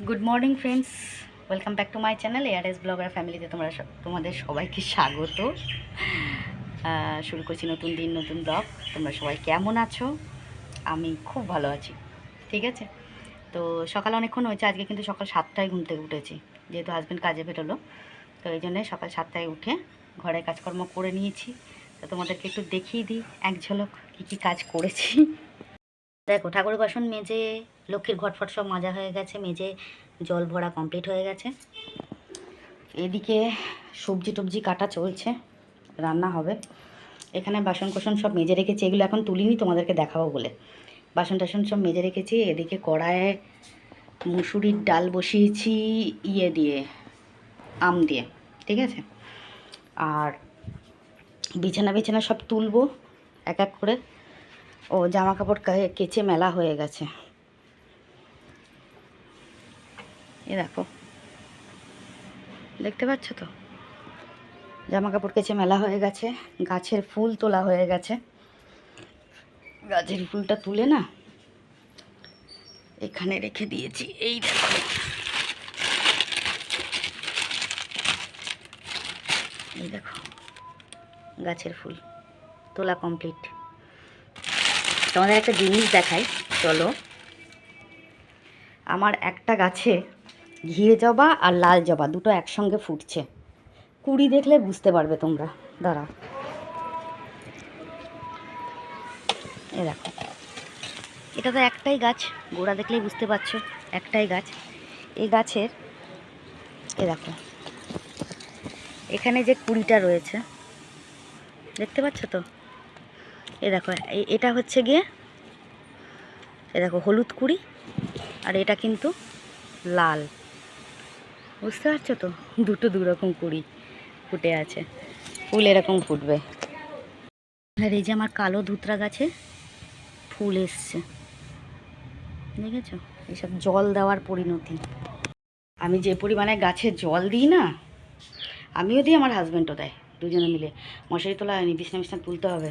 Good morning friends, welcome back to my channel ARS blogger ফ্যামিলিতে তোমাদের সবাইকে স্বাগত। শুরু করছি নতুন দিন, নতুন ব্লগ। তোমরা সবাই কেমন আছো? আমি খুব ভালো আছি। ঠিক আছে, তো সকাল অনেকক্ষণ হয়েছে, আজকে কিন্তু সকাল 7টায় ঘুম থেকে উঠেছি, যেহেতু হাজব্যান্ড কাজে বেরোলো। তো এই জন্যে সকাল 7টায় উঠে ঘরের কাজকর্ম করে নিয়েছি। তো তোমাদেরকে একটু দেখিয়ে দিই এক ঝলক কী কী কাজ করেছি। দেখো, ঠাকুর বাসন মেজে, লক্ষ্মীর ঘটফট সব মাজা হয়ে গেছে, মেজে জল ভরা কমপ্লিট হয়ে গেছে। এদিকে সবজি টবজি কাটা চলছে, রান্না হবে। এখানে বাসন কোসন সব মেজে রেখেছি, এগুলো এখন তুলিনি, তোমাদেরকে দেখাবো বলে। বাসন টাসন সব মেজে রেখেছি। এদিকে কড়াইয়ে মুসুরির ডাল বসিয়েছি, ইয়ে দিয়ে, আম দিয়ে। ঠিক আছে, আর বিছানা বিছানা সব তুলবো এক এক করে। ও জামা কাপড় কেচে মেলা হয়ে গেছে, এ দেখো, দেখতে পাচ্ছ তো, জামা কাপড় কেচে মেলা হয়ে গেছে। গাছের ফুল তোলা হয়ে গেছে, গাছের ফুলটা তুলে না এখানে রেখে দিয়েছি। এই দেখো, এই দেখো, গাছের ফুল তোলা কমপ্লিট। তোমাদের একটা জিনিস দেখাই, চলো। আমার একটা গাছে ঘিয়ে জবা আর লাল জবা দুটো একসঙ্গে ফুটছে। কুড়ি দেখলে বুঝতে পারবে তোমরা, দাঁড়াও, এ দেখো। এটা তো একটাই গাছ, গোড়া দেখলেই বুঝতে পারছো, একটাই গাছ। এই গাছের, এ দেখো, এখানে যে কুড়িটা রয়েছে, দেখতে পাচ্ছ তো, এ দেখো, এটা হচ্ছে গিয়ে, এ দেখো হলুদ কুড়ি, আর এটা কিন্তু লাল, বুঝতে পারছো তো, দুটো দুরকম কুড়ি ফুটে আছে। ফুল এরকম ফুটবে। আর এই যে আমার কালো ধুতরা গাছে ফুল এসছে, দেখেছো? এইসব জল দেওয়ার পরিণতি। আমি যে পরিমাণে গাছে জল দিই না, আমিও দিই, আমার হাজব্যান্ডও দেয়, দুজনে মিলে। মশারি তোলা হয়নি, বিছনা বিছনা তুলতে হবে,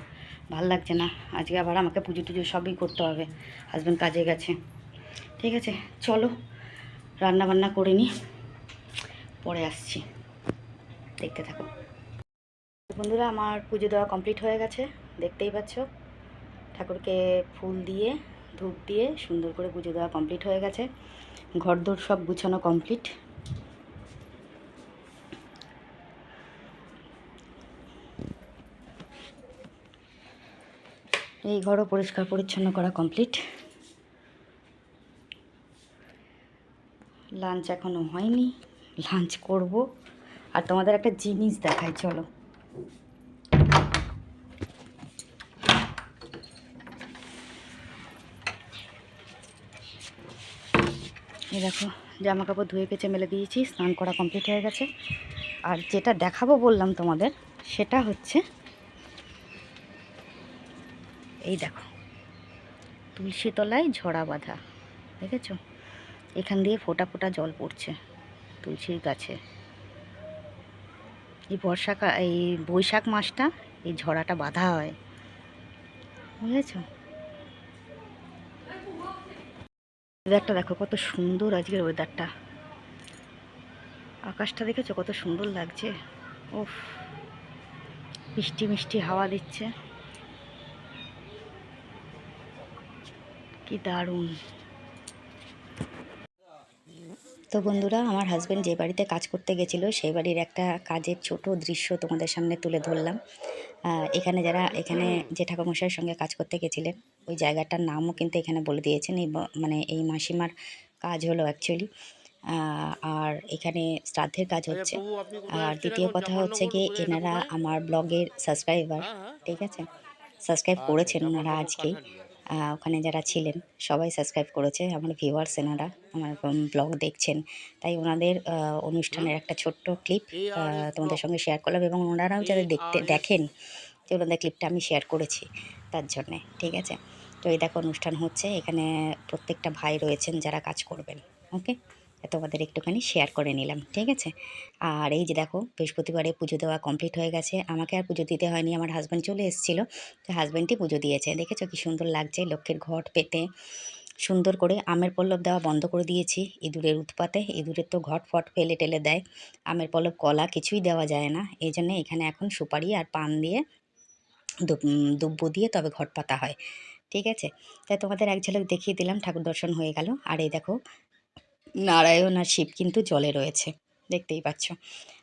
ভাল লাগছে না। আজকে আবার আমাকে পুজো টুজো সবই করতে হবে, হাজব্যান্ড কাজে গেছে। ঠিক আছে, চলো রান্না বান্না করে নিই, পরে আসছি, দেখতে থাকো। বন্ধুরা, আমার পুজো দেওয়া কমপ্লিট হয়ে গেছে, দেখতেই পাচ্ছ। ঠাকুরকে ফুল দিয়ে, ধূপ দিয়ে সুন্দর করে পুজো দেওয়া কমপ্লিট হয়ে গেছে। ঘরদোর সব গুছানো কমপ্লিট। এই ঘরও পরিষ্কার পরিচ্ছন্ন করা কমপ্লিট। লাঞ্চ এখনও হয়নি, লাঞ্চ করব। আর তোমাদের একটা জিনিস দেখাই, চলো। এই দেখো, জামা কাপড় ধুয়ে কেচে মেলে দিয়েছি, স্নান করা কমপ্লিট হয়ে গেছে। আর যেটা দেখাবো বললাম তোমাদের, সেটা হচ্ছে এই দেখো, তুলসী তলায় ঝরা বাঁধা, দেখেছো? এখান দিয়ে ফোঁটা ফোঁটা জল পড়ছে তুলসীর গাছে। এই বৈশাখ মাসটা এই ঝরাটা বাঁধা হয়, বুঝেছো? ওয়েদারটা দেখো কত সুন্দর, আজকের ওয়েদারটা, আকাশটা দেখেছো কত সুন্দর লাগছে। উফ, মিষ্টি মিষ্টি হাওয়া দিচ্ছে, কি দারুণ। তো বন্ধুরা, আমার হাজব্যান্ড যে বাড়িতে কাজ করতে গেছিলো সেই বাড়ির একটা কাজের ছোট দৃশ্য তোমাদের সামনে তুলে ধরলাম। এখানে এখানে যে ঠাকুরমশাইয়ের সঙ্গে কাজ করতে গেছিলেন, ওই জায়গাটার নামও কিন্তু এখানে বলে দিয়েছেন। মানে এই মাসিমার কাজ হলো অ্যাকচুয়ালি। আর এখানে শ্রাদ্ধের কাজ হচ্ছে। আর দ্বিতীয় কথা হচ্ছে গিয়ে, এনারা আমার ব্লগের সাবস্ক্রাইবার, ঠিক আছে? সাবস্ক্রাইব করেছেন ওনারা আজকেই। ওখানে যারা ছিলেন সবাই সাবস্ক্রাইব করেছে, আমার ভিউয়ার্স এনারা আমার ব্লগ দেখছেন। তাই ওনাদের অনুষ্ঠানের একটা ছোট্ট ক্লিপ তোমাদের সঙ্গে শেয়ার করলাম, এবং ওনারাও যাতে দেখেন যে ওনাদের ক্লিপটা আমি শেয়ার করেছি, তার জন্যে। ঠিক আছে, তো এই দেখো অনুষ্ঠান হচ্ছে এখানে, প্রত্যেকটা ভাই রয়েছেন যারা কাজ করবেন। ওকে, তোমাদের একটুখানি শেয়ার করে নিলাম, ঠিক আছে? আর এই যে দেখো, বৃহস্পতিবারে পুজো দেওয়া কমপ্লিট হয়ে গেছে। আমাকে আর পুজো দিতে হয়নি, আমার হাজব্যান্ড চলে এসেছিলো, তো হাজব্যান্ডই পুজো দিয়েছে। দেখেছো কি সুন্দর লাগছে লক্ষ্মীর ঘট পেতে। সুন্দর করে আমের পল্লব দেওয়া বন্ধ করে দিয়েছি ইঁদুরের উৎপাতে। ইঁদুরের তো ঘট ফট ফেলে টেলে দেয়, আমের পল্লব কলা কিছুই দেওয়া যায় না। এই জন্যে এখানে এখন সুপারি আর পান দিয়ে দুব্বো দিয়ে তবে ঘট পাতা হয়। ঠিক আছে, তাই তোমাদের এক ঝলক দেখিয়ে দিলাম, ঠাকুর দর্শন হয়ে গেল। আর এই দেখো নারায়ণ আর শিব কিন্তু জলে রয়েছে, দেখতেই পাচ্ছ।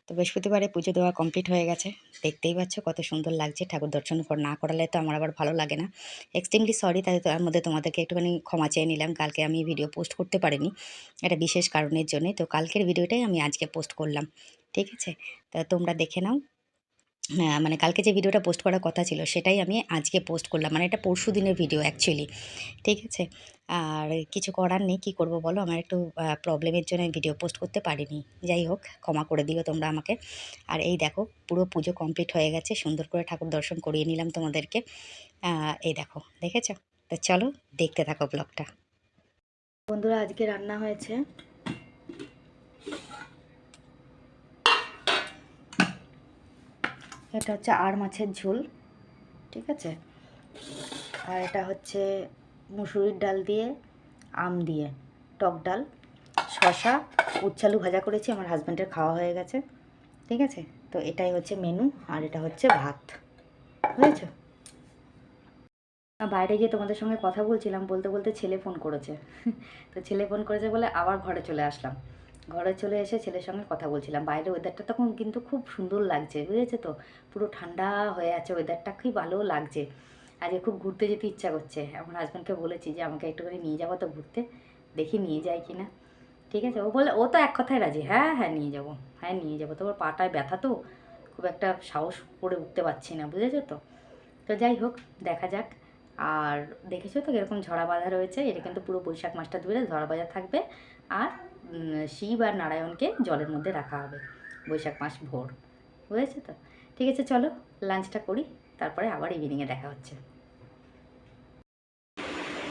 তো বৃহস্পতিবারে পুজো দেওয়া কমপ্লিট হয়ে গেছে, দেখতেই পাচ্ছ কত সুন্দর লাগছে। ঠাকুর দর্শন না করালে তো আমার আবার ভালো লাগে না। এক্সট্রিমলি সরি, তার মধ্যে তোমাদেরকে একটুখানি ক্ষমা চেয়ে নিলাম। কালকে আমি ভিডিও পোস্ট করতে পারিনি, একটা বিশেষ কারণের জন্যে। তো কালকের ভিডিওটাই আমি আজকে পোস্ট করলাম। ঠিক আছে, তা তোমরা দেখে নাও। মানে কালকে যে ভিডিওটা পোস্ট করার কথা ছিল সেটাই আমি আজকে পোস্ট করলাম, মানে এটা পরশু দিনের ভিডিও অ্যাকচুয়ালি। ঠিক আছে, আর কিছু করার নেই, কী করবো বলো, আমার একটু প্রবলেমের জন্য ভিডিও পোস্ট করতে পারিনি। যাই হোক, ক্ষমা করে দিও তোমরা আমাকে। আর এই দেখো পুরো পুজো কমপ্লিট হয়ে গেছে, সুন্দর করে ঠাকুর দর্শন করিয়ে নিলাম তোমাদেরকে। এই দেখো, দেখেছ? তো চলো দেখতে থাকো ব্লগটা। বন্ধুরা, আজকে রান্না হয়েছে এটা হচ্ছে আর মাছের ঝোল। ঠিক আছে, আর এটা হচ্ছে মুসুরির ডাল দিয়ে আম দিয়ে টক ডাল, শশা, উচ্ছালু ভাজা করেছি, আমার হাজব্যান্ডের খাওয়া হয়ে গেছে। ঠিক আছে, তো এটাই হচ্ছে মেনু, আর এটা হচ্ছে ভাত। বুঝেছ? বাইরে গিয়ে তোমাদের সঙ্গে কথা বলছিলাম, বলতে বলতে ছেলে ফোন করেছে। তো ছেলে ফোন করেছে বলে আবার ঘরে চলে আসলাম। ঘরে চলে এসে ছেলের সঙ্গে কথা বলছিলাম। বাইরে ওয়েদারটা তখন কিন্তু খুব সুন্দর লাগছে, বুঝেছো তো? পুরো ঠান্ডা হয়ে আছে ওয়েদারটা, খুব ভালো লাগছে। আজকে খুব ঘুরতে যেতে ইচ্ছা করছে। আমার হাজব্যান্ডকে বলেছি যে আমাকে একটুখানি নিয়ে যাবো তো ঘুরতে, দেখি নিয়ে যায় কি না। ঠিক আছে, ও বলে, ও তো এক কথায় রাজি, হ্যাঁ হ্যাঁ নিয়ে যাবো, হ্যাঁ নিয়ে যাবো। তোমার পাটায় ব্যথা তো, খুব একটা সাহস করে উঠতে পারছি না, বুঝেছো তো? তো যাই হোক, দেখা যাক। আর দেখেছো তো এরকম ঝরা বাঁধা রয়েছে, এটা কিন্তু পুরো বৈশাখ মাসটা ধরে ঝরা বাঁধা থাকবে। আর শিব আর নারায়ণকে জলের মধ্যে রাখা হবে বৈশাখ মাস ভোর। বুঝেছো তো? ঠিক আছে, চলো লাঞ্চটা করি, তারপরে আবার ইভিনিংয়ে দেখা হচ্ছে।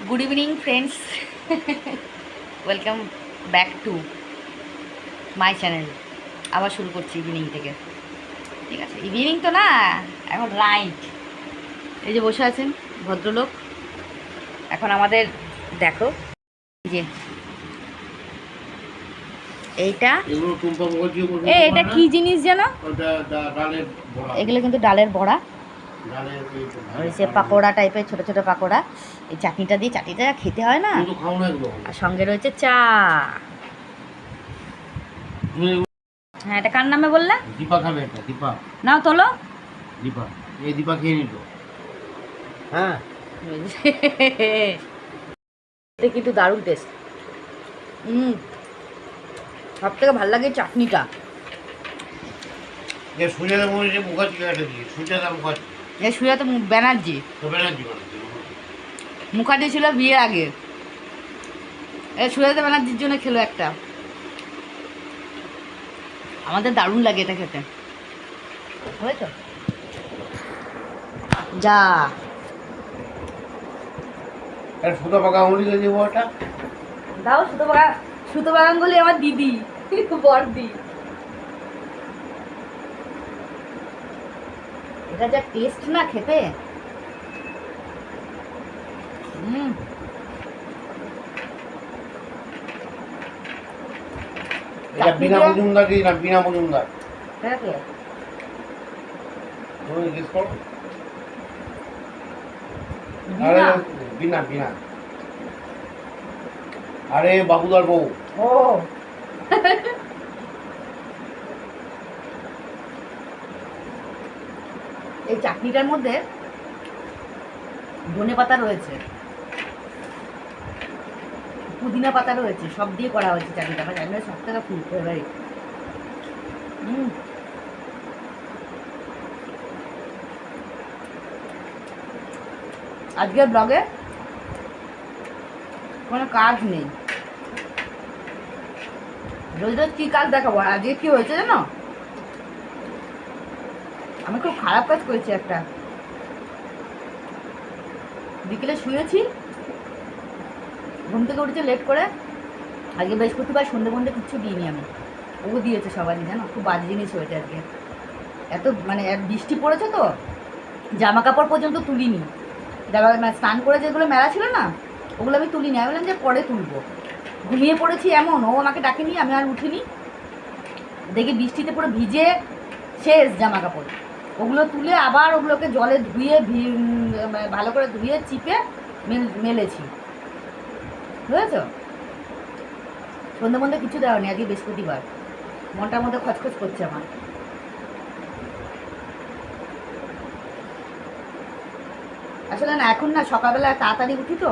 Good evening friends, welcome back to my channel. আবার শুরু করছি ইভিনিং থেকে। ঠিক আছে, ইভিনিং তো না, এখন রাইট। এই যে বসে আছেন ভদ্রলোক, এখন আমাদের দেখো যে এইটা এটা কি জিনিস যেন, এগুলো কিন্তু ডালের বড়া, ওই যে পাকোড়া টাইপের ছোট ছোট পাকোড়া। এই চাটনিটা দিয়ে, চাটনিটা খেতে হয় না, আর সঙ্গে রয়েছে চা। হ্যাঁ, এটা কার নামে বললে? দীপা খাবে, এটা দীপা। নাও তোলো। দীপা, এই দীপা খেয়ে নিত। হ্যাঁ, এটা কিন্তু দারুণ টেস্ট। সব থেকে ভালো লাগে চাটনিটা। যে সুজাতা মুখার্জি কাটে দিয়ে, সুজাতা মুখার্জি। এ সুজাতা ব্যানার্জি, তো ব্যানার্জি মানে মুখার্জি ছিল বিয়ের আগে। এ সুজাতা ব্যানার্জির জন্য খেলো একটা। আমাদের দারুণ লাগে এটা খেতে, বুঝেছো? যা সুতো পাকা আঙুলি দিয়ে দেবো ওটা। দাও, সুতো বাগান বলি আমার দিদি, বড়দি। এটা যা টেস্ট না খেতে। এটা বিনা মজুমদার দিই না, বিনা মজুমদার। হ্যাঁ, তুমি জিজ্ঞেস করো। আরে বিনা বিনা, আরে বাবুদার বউ। ও এই চাটনিটার মধ্যে ধনে পাতা রয়েছে, পুদিনা পাতা রয়েছে, সব দিয়ে করা হয়েছে চাটনিটা। আমার জানি না, সব থেকে ফুল ফেভারিট। আজকের ব্লগে কোনো কাজ নেই, রোজ রোজ কী কাজ দেখাবো। আজকে কি হয়েছে জানো? আমি খুব খারাপ কাজ করেছি একটা। বিকেলে শুয়েছি, ঘুম থেকে উঠেছে লেট করে। আজকে বৃহস্পতিবার, সন্ধে কিচ্ছু দিইনি আমি, ও দিয়েছে সবারই, জানো? খুব বাজে জিনিস হয়েছে আজকে। এত মানে বৃষ্টি পড়েছে তো, জামা কাপড় পর্যন্ত তুলিনি। স্নান করে যেগুলো মেলা ছিল না, ওগুলো আমি তুলিনি, আমি বললাম যে পরে তুলবো। ঘুমিয়ে পড়েছি এমন, ও আমাকে ডাকেনি, আমি আর উঠিনি, দেখি বৃষ্টিতে পুরো ভিজে শেষ জামা কাপড়। ওগুলো তুলে আবার ওগুলোকে জলে ধুয়ে ভালো করে ধুয়ে চিপে মেলেছি, বুঝেছ? সন্ধ্যে মধ্যে কিছু দেওয়া নেই, আজকে বৃহস্পতিবার, মনটার মধ্যে খচখচ করছে আমার। আসলে না এখন না সকালবেলা তাড়াতাড়ি উঠি তো,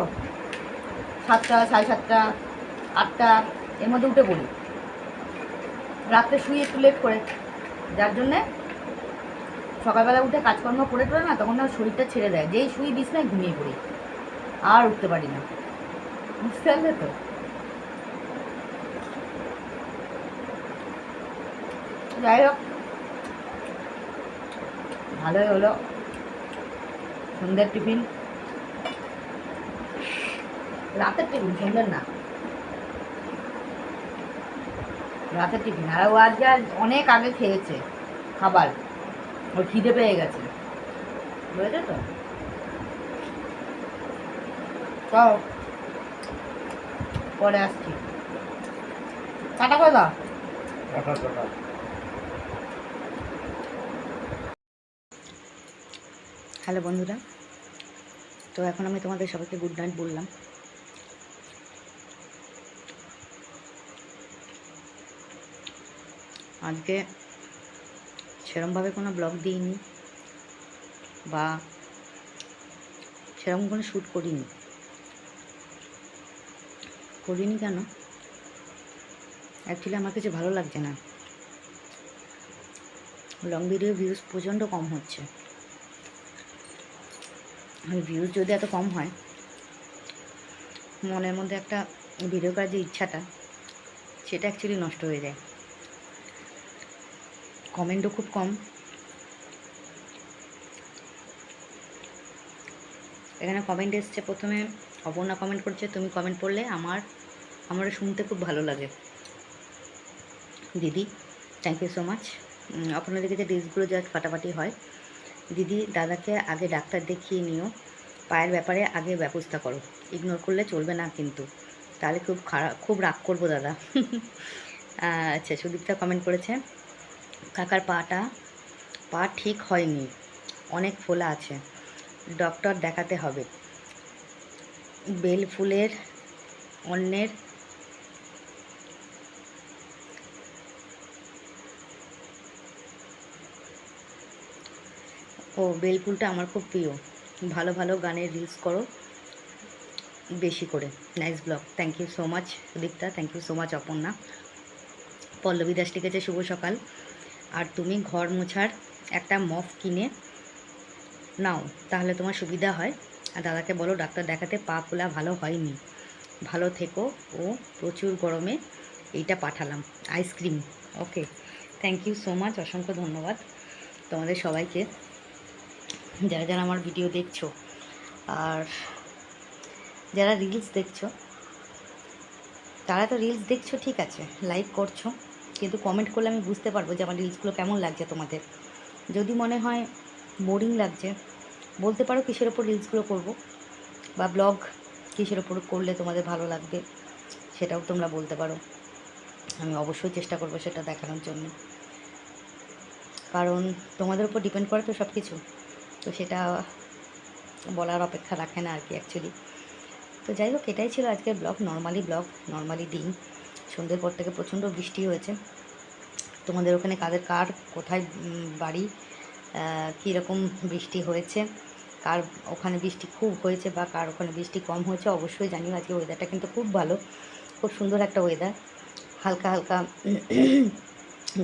7টা 7:30 8টা এর মধ্যে উঠে পড়ি, রাত্রে শুই একটু লেট করে, যার জন্যে সকালবেলা উঠে কাজকর্ম করে টোরে না, তখন না শরীরটা ছেড়ে দেয়, যেই শুই বিছনায় ঘুমিয়ে পড়ি, আর উঠতে পারি না, বুঝতে পারলে তো? যাই হোক, ভালোই হলো সন্ধ্যের টিফিন, রাতের টিফিন, সন্ধ্যের না, রাতের টিফিন। আর ও আজকে অনেক আগে খেয়েছে খাবার, ওর খিদে পেয়ে গেছে, বুঝেছো তো? চল পরে আসছি, টাটা করে দাও। হ্যালো বন্ধুরা, তো এখন আমি তোমাদের সবাইকে গুড নাইট বললাম। আজকে সেরমভাবে কোনো ব্লগ দিইনি বা সেরকম কোনো শ্যুট করিনি কেন, অ্যাকচুয়ালি আমার কিছু ভালো লাগছে না। লং ভিডিও ভিউজ প্রচণ্ড কম হচ্ছে। ভিউজ যদি এত কম হয়, মনের মধ্যে একটা ভিডিও করার যে ইচ্ছাটা, সেটা অ্যাকচুয়ালি নষ্ট হয়ে যায়। কমেন্টও খুব কম। এখানে কমেন্ট এসছে, প্রথমে অপর্ণা কমেন্ট করছে, তুমি কমেন্ট পড়লে আমারও শুনতে খুব ভালো লাগে দিদি, থ্যাংক ইউ সো মাচ। আপনার দিকে যে ডিসগুলো জাস্ট ফাটাফাটি হয়, দিদি দাদাকে আগে ডাক্তার দেখিয়ে নিও, পায়ের ব্যাপারে আগে ব্যবস্থা করো, ইগনোর করলে চলবে না কিন্তু, তাহলে খুব রাগ করবো দাদা। আচ্ছা, সুদীপ্তা কমেন্ট করেছে, কাকার পা ঠিক হয়নি, অনেক ফোলা আছে, ডক্টর দেখাতে হবে, বেল ফুলের অন্যের বেল ফুলটা আমার খুব প্রিয়, ভালো ভালো গানের রিলস করো বেশি করে, nice blog, thank you so much Sudipta, thank you so much Aparna. Pallavi Das লিখেছে, শুভ সকাল, আর তুমি ঘর মোছার একটা মফ কিনে নাও, তাহলে তোমার সুবিধা হয়, আর দাদাকে বলো ডাক্তার দেখাতে, পা ফোলা ভালো হয়নি, ভালো থেকো, ও প্রচুর গরমে এইটা পাঠালাম ice cream. Okay, thank you so much, অসংখ্য ধন্যবাদ তোমাদের সবাইকে, যারা যারা আমার ভিডিও দেখছো, আর যারা রিলস দেখছো, তারা তো রিলস দেখছো ঠিক আছে, লাইক করছো, কিন্তু কমেন্ট করলে আমি বুঝতে পারবো যে আমার রিলসগুলো কেমন লাগছে তোমাদের। যদি মনে হয় বোরিং লাগছে, বলতে পারো কিসের ওপর রিলসগুলো করব, বা ব্লগ কিসের ওপর করলে তোমাদের ভালো লাগবে, সেটাও তোমরা বলতে পারো, আমি অবশ্যই চেষ্টা করবো সেটা দেখানোর জন্য, কারণ তোমাদের উপর ডিপেন্ড করে তো সব কিছু, তো সেটা বলার অপেক্ষা রাখে না আর কি অ্যাকচুয়ালি। তো যাই হোক, এটাই ছিল আজকের ব্লগ, নর্মালি দিন। সন্ধ্যের পর থেকে প্রচণ্ড বৃষ্টি হয়েছে। তোমাদের ওখানে কার কোথায় বাড়ি, কীরকম বৃষ্টি হয়েছে, কার ওখানে বৃষ্টি খুব হয়েছে বা কার ওখানে বৃষ্টি কম হয়েছে, অবশ্যই জানিও। আজকে ওয়েদারটা কিন্তু খুব ভালো, খুব সুন্দর একটা ওয়েদার, হালকা হালকা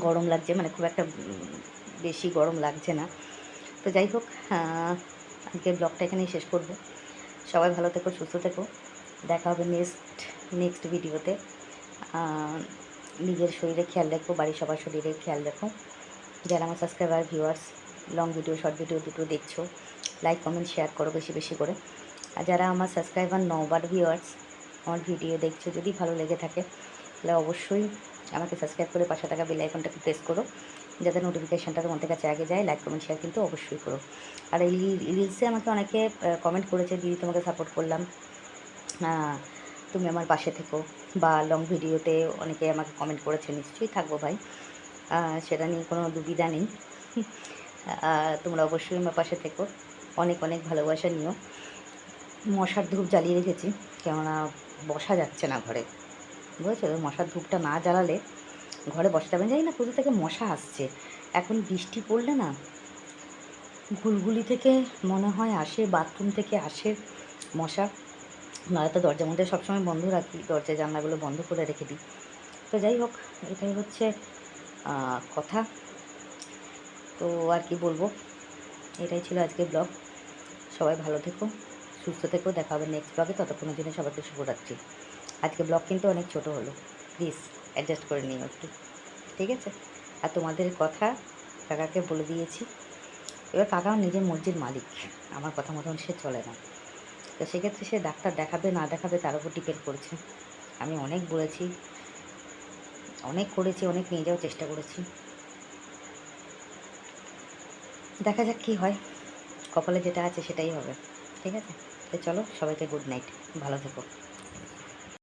গরম লাগছে, মানে খুব একটা বেশি গরম লাগছে না। তো যাই হোক, আজকের ব্লগটা এখানেই শেষ করব। সবাই ভালো থেকো, সুস্থ থেকো, দেখা হবে নেক্সট ভিডিওতে। নিজের শরীরে খেয়াল রাখো, বাড়ির সবার শরীরে খেয়াল রাখো। যারা আমার subscriber viewers long video short video দুটো দেখছো, লাইক কমেন্ট শেয়ার করো বেশি বেশি করে। আর যারা আমার সাবস্ক্রাইবার নও বাট ভিউয়ার্স আমার ভিডিও দেখছো, যদি ভালো লেগে থাকে তাহলে অবশ্যই আমাকে সাবস্ক্রাইব করে পাশে থাকা বেল আইকনটাকে প্রেস করো, যাতে নোটিফিকেশানটা তোমাদের কাছে আগে যায়। লাইক কমেন্ট শেয়ার কিন্তু অবশ্যই করো। আর এই রিলসে আমাকে অনেকে কমেন্ট করেছে, দিদি তোমাকে সাপোর্ট করলাম, তুমি আমার পাশে থেকো, বা লং ভিডিওতে অনেকে আমাকে কমেন্ট করেছে, নিশ্চয়ই থাকবো ভাই, সেটা নিয়ে কোনো দুবিধা নেই। তোমরা অবশ্যই আমার পাশে থেকো, অনেক অনেক ভালোবাসা নিও। মশার ধূপ জ্বালিয়ে রেখেছি, কেননা বসা যাচ্ছে না ঘরে, বুঝেছো? মশার ধূপটা না জ্বালালে ঘরে বসা যাবে না। জানি না কোথা থেকে মশা আসছে, এখন বৃষ্টি পড়লে না ঘুলঘুলি থেকে মনে হয় আসে, বাথরুম থেকে আসে মশা। নয়তো দরজার মধ্যে সবসময় বন্ধ রাখি, দরজা জানলাগুলো বন্ধ করে রেখে দিই। তো যাই হোক, এটাই হচ্ছে কথা। তো আর কি বলবো, এটাই ছিল আজকে ব্লগ। সবাই ভালো থেকো, সুস্থ থেকো, দেখা হবে নেক্সট ব্লগে। ততক্ষণের জন্য সবাইকে শুভরাত্রি। আজকে ব্লগ কিন্তু অনেক ছোট হলো, প্লিজ অ্যাডজাস্ট করে নিও একটু, ঠিক আছে? আর তোমাদের কথা কাকাকে বলে দিয়েছি। এবার কাকাও নিজের মর্জির মালিক, আমার কথা মতন সে চলে না। তো সেক্ষেত্রে সে ডাক্তার দেখাবে না দেখাবে তার উপর ডিপেন্ড করছে। আমি অনেক বলেছি, অনেক করেছি, অনেক নিয়ে যাওয়ার চেষ্টা করেছি, দেখা যাক কী হয়। কপালে যেটা আছে সেটাই হবে, ঠিক আছে? তো চলো, সবাইকে গুড নাইট, ভালো থেকো।